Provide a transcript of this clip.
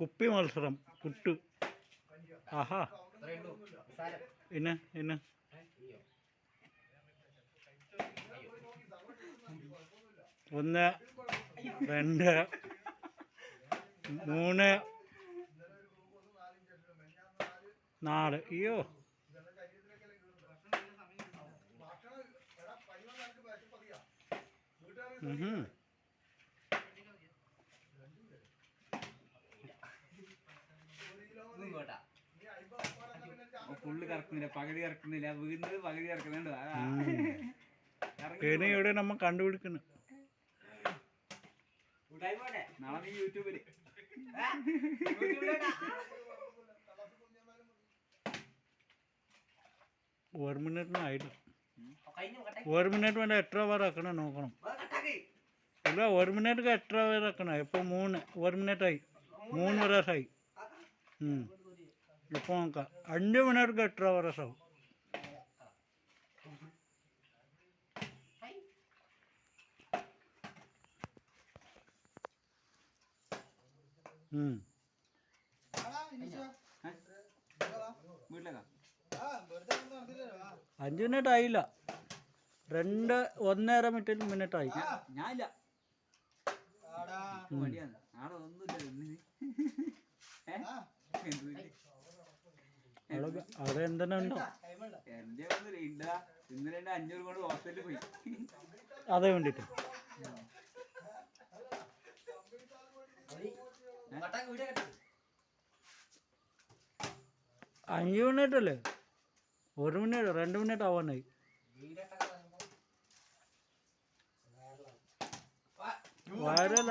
കുപ്പി മത്സരം പുട്ട്. ആഹാ പിന്നെ പിന്നെ 1 2 3 4. അയ്യോ ഫുള്ള് കറക്കുന്നില്ല, പകുതി കറക്കുന്നില്ല, വീഴുന്നത് പകുതി കറക്കുന്നുണ്ട്. ഇനി ഇവിടെ നമ്മ കണ്ടുപിടിക്കുന്നു. നാളെ നീ യൂട്യൂബില് 1 മിനിറ്റിനായില്ല. 1 മിനിറ്റ് വേണ്ട എത്ര പേർ ആക്കണം നോക്കണം. ഇല്ല 1 മിനിറ്റ് എത്ര പേർ ആക്കണം. ഇപ്പോൾ 1 മിനിറ്റായി, 3 വരാസായി. ഇപ്പോൾ നോക്കാം 5 മിനിറ്റ് എത്ര വരാസാവും. വീട്ടിലേക്കാ 5 മിനിറ്റ് ആയില്ല, 1.5 മിനിറ്റായി. ഞാനില്ല, മടിയാണ്. നാളെ ഒന്നുമില്ല. അവിടെ എന്തെല്ലാം ഉണ്ടോ? എന്റെ ഒന്നുമില്ല. ഇന്നലെ 500 കൊണ്ട് ഹോസ്പിറ്റലിൽ പോയി. അതേ വേണ്ടിട്ട് 5 മിനിറ്റ് അല്ലേ, 1 മിനിറ്റ് 2 മിനിറ്റ് ആവാനായി. വയറല്ല